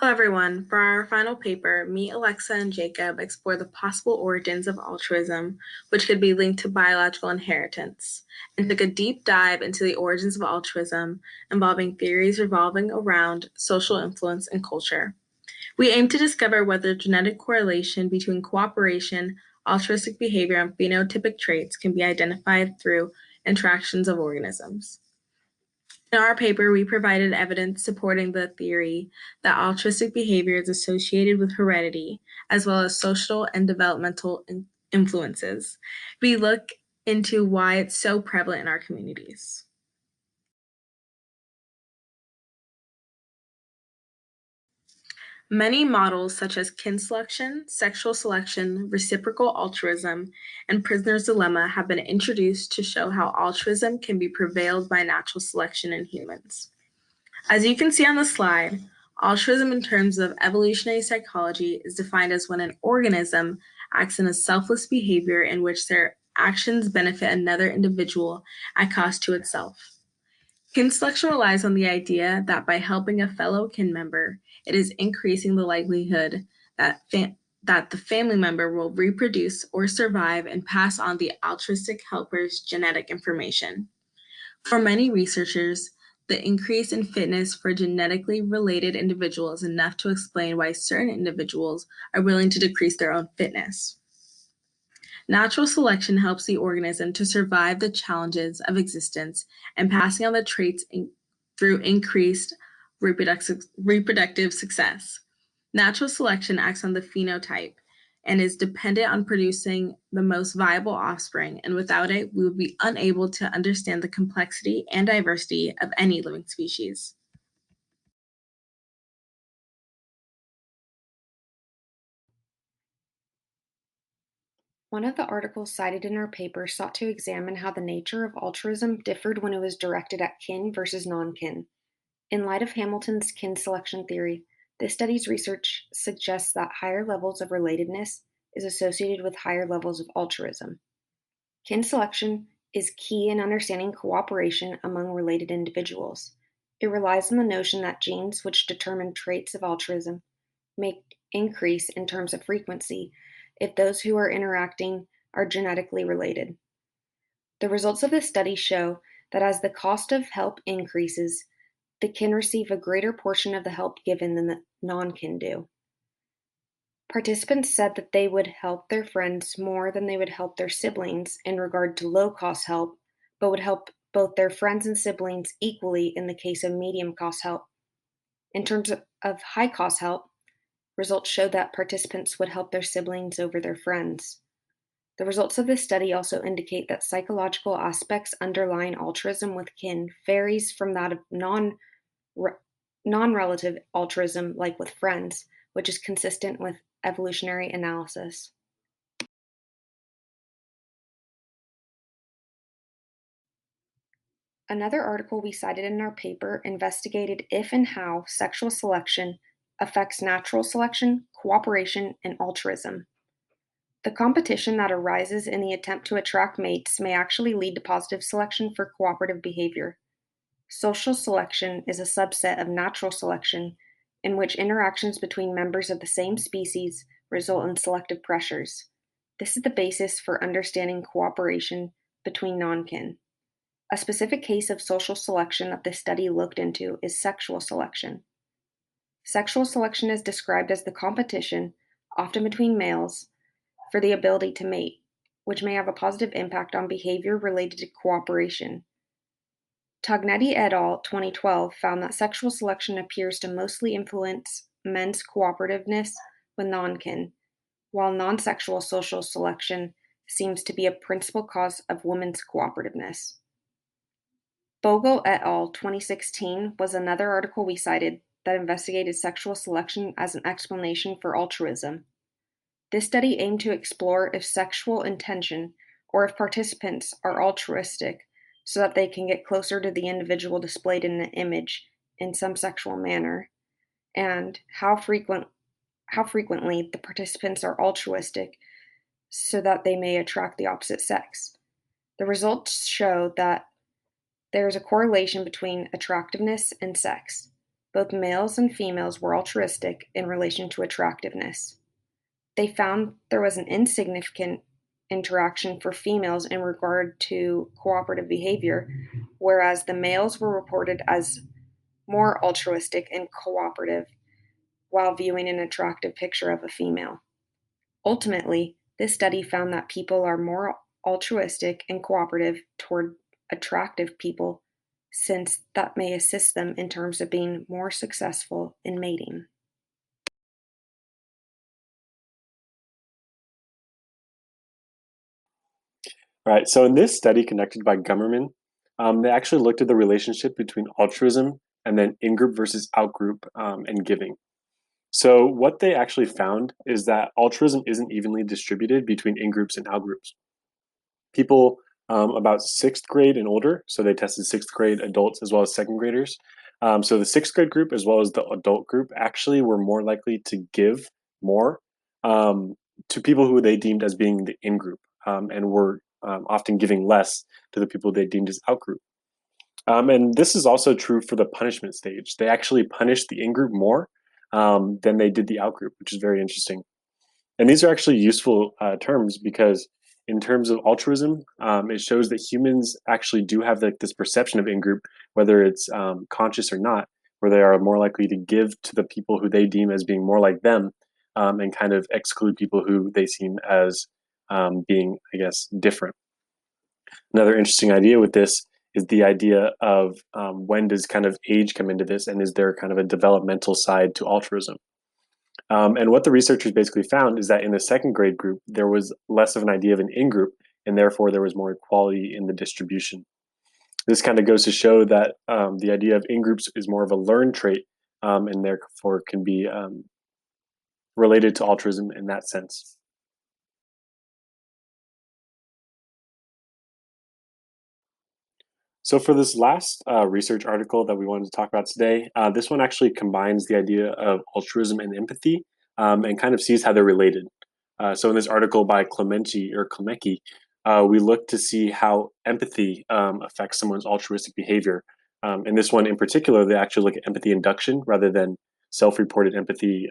Hello, everyone. For our final paper, me, Alexa, and Jacob explore the possible origins of altruism, which could be linked to biological inheritance, and took a deep dive into the origins of altruism, involving theories revolving around social influence and culture. We aim to discover whether genetic correlation between cooperation, altruistic behavior, and phenotypic traits can be identified through interactions of organisms. In our paper, we provided evidence supporting the theory that altruistic behavior is associated with heredity, as well as social and developmental influences. We look into why it's so prevalent in our communities. Many models, such as kin selection, sexual selection, reciprocal altruism, and prisoner's dilemma, have been introduced to show how altruism can be prevailed by natural selection in humans. As you can see on the slide, altruism in terms of evolutionary psychology is defined as when an organism acts in a selfless behavior in which their actions benefit another individual at cost to itself. Kin selection relies on the idea that by helping a fellow kin member, it is increasing the likelihood that the family member will reproduce or survive and pass on the altruistic helper's genetic information. For many researchers, the increase in fitness for genetically related individuals is enough to explain why certain individuals are willing to decrease their own fitness. Natural selection helps the organism to survive the challenges of existence and passing on the traits through increased reproductive success. Natural selection acts on the phenotype and is dependent on producing the most viable offspring, and without it, we would be unable to understand the complexity and diversity of any living species. One of the articles cited in our paper sought to examine how the nature of altruism differed when it was directed at kin versus non-kin. In light of Hamilton's kin selection theory, this study's research suggests that higher levels of relatedness is associated with higher levels of altruism. Kin selection is key in understanding cooperation among related individuals. It relies on the notion that genes which determine traits of altruism may increase in terms of frequency if those who are interacting are genetically related. The results of this study show that as the cost of help increases, the kin receive a greater portion of the help given than the non-kin do. Participants said that they would help their friends more than they would help their siblings in regard to low-cost help, but would help both their friends and siblings equally in the case of medium-cost help. In terms of high-cost help, results showed that participants would help their siblings over their friends. The results of this study also indicate that psychological aspects underlying altruism with kin varies from that of non-relative altruism, like with friends, which is consistent with evolutionary analysis. Another article we cited in our paper investigated if and how sexual selection affects natural selection, cooperation, and altruism. The competition that arises in the attempt to attract mates may actually lead to positive selection for cooperative behavior. Social selection is a subset of natural selection in which interactions between members of the same species result in selective pressures. This is the basis for understanding cooperation between non-kin. A specific case of social selection that this study looked into is sexual selection. Sexual selection is described as the competition, often between males, for the ability to mate, which may have a positive impact on behavior related to cooperation. Tognetti et al. 2012 found that sexual selection appears to mostly influence men's cooperativeness with non-kin, while non-sexual social selection seems to be a principal cause of women's cooperativeness. Bogle et al. 2016 was another article we cited that investigated sexual selection as an explanation for altruism. This study aimed to explore if sexual intention, or if participants are altruistic, so that they can get closer to the individual displayed in the image in some sexual manner, and how frequently the participants are altruistic so that they may attract the opposite sex. The results show that there is a correlation between attractiveness and sex. Both males and females were altruistic in relation to attractiveness. They found there was an insignificant interaction for females in regard to cooperative behavior, whereas the males were reported as more altruistic and cooperative while viewing an attractive picture of a female. Ultimately, this study found that people are more altruistic and cooperative toward attractive people, since that may assist them in terms of being more successful in mating. All right, so in this study conducted by Gummerman, they actually looked at the relationship between altruism and then in-group versus out-group and giving. So what they actually found is that altruism isn't evenly distributed between in-groups and out-groups. People about sixth grade and older, so they tested sixth grade adults as well as second graders. So the sixth grade group as well as the adult group actually were more likely to give more um, to people who they deemed as being the in-group and were often giving less to the people they deemed as out-group. And this is also true for the punishment stage. They actually punished the in-group more than they did the out-group, which is very interesting. And these are actually useful terms because in terms of altruism, it shows that humans actually do have this perception of in-group, whether it's conscious or not, where they are more likely to give to the people who they deem as being more like them and kind of exclude people who they seem as being, I guess, different. Another interesting idea with this is the idea of when does kind of age come into this, and is there kind of a developmental side to altruism? And what the researchers basically found is that in the second grade group, there was less of an idea of an in-group, and therefore there was more equality in the distribution. This kind of goes to show that the idea of in-groups is more of a learned trait, and therefore can be related to altruism in that sense. So for this last research article that we wanted to talk about today, this one actually combines the idea of altruism and empathy and kind of sees how they're related. So in this article by Klemecki, we look to see how empathy affects someone's altruistic behavior. In this one in particular, they actually look at empathy induction rather than self-reported empathy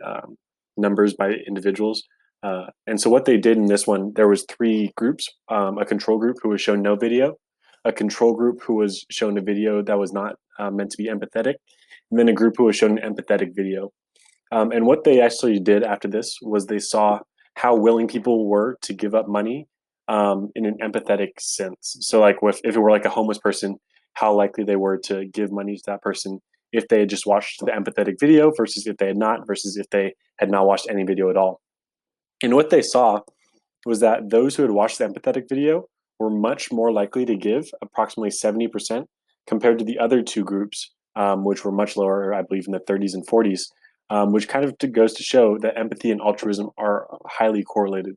numbers by individuals. And so what they did in this one, there was three groups, a control group who was shown no video, a control group who was shown a video that was not meant to be empathetic, and then a group who was shown an empathetic video. And what they actually did after this was they saw how willing people were to give up money in an empathetic sense. So, like, if it were like a homeless person, how likely they were to give money to that person if they had just watched the empathetic video versus if they had not, versus if they had not watched any video at all. And what they saw was that those who had watched the empathetic video were much more likely to give, approximately 70%, compared to the other two groups, which were much lower, I believe, in the 30s and 40s, which kind of goes to show that empathy and altruism are highly correlated.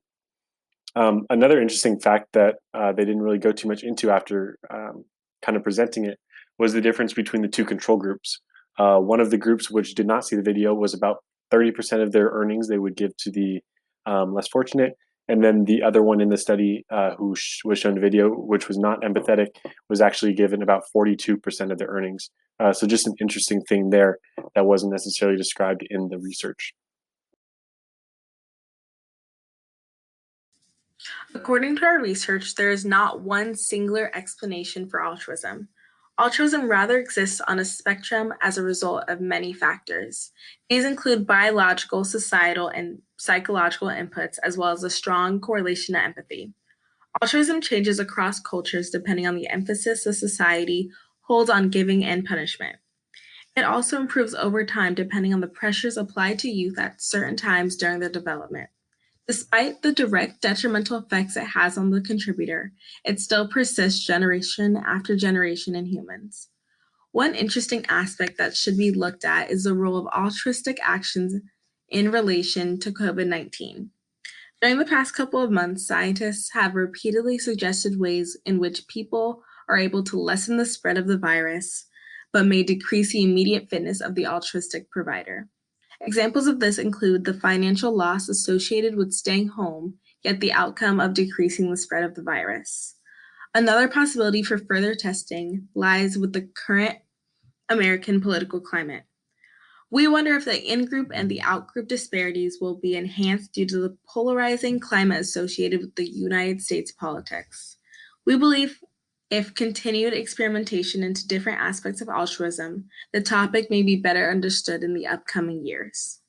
Another interesting fact that they didn't really go too much into after kind of presenting it was the difference between the two control groups. One of the groups which did not see the video was about 30% of their earnings they would give to the less fortunate. And then the other one in the study who was shown the video, which was not empathetic, was actually given about 42% of their earnings. So just an interesting thing there that wasn't necessarily described in the research. According to our research, there is not one singular explanation for altruism. Altruism rather exists on a spectrum as a result of many factors. These include biological, societal, and psychological inputs, as well as a strong correlation to empathy. Altruism changes across cultures depending on the emphasis the society holds on giving and punishment. It also improves over time depending on the pressures applied to youth at certain times during their development. Despite the direct detrimental effects it has on the contributor, it still persists generation after generation in humans. One interesting aspect that should be looked at is the role of altruistic actions in relation to COVID-19. During the past couple of months, scientists have repeatedly suggested ways in which people are able to lessen the spread of the virus, but may decrease the immediate fitness of the altruistic provider. Examples of this include the financial loss associated with staying home, yet the outcome of decreasing the spread of the virus. Another possibility for further testing lies with the current American political climate. We wonder if the in-group and the out-group disparities will be enhanced due to the polarizing climate associated with the United States politics. We believe if continued experimentation into different aspects of altruism, the topic may be better understood in the upcoming years.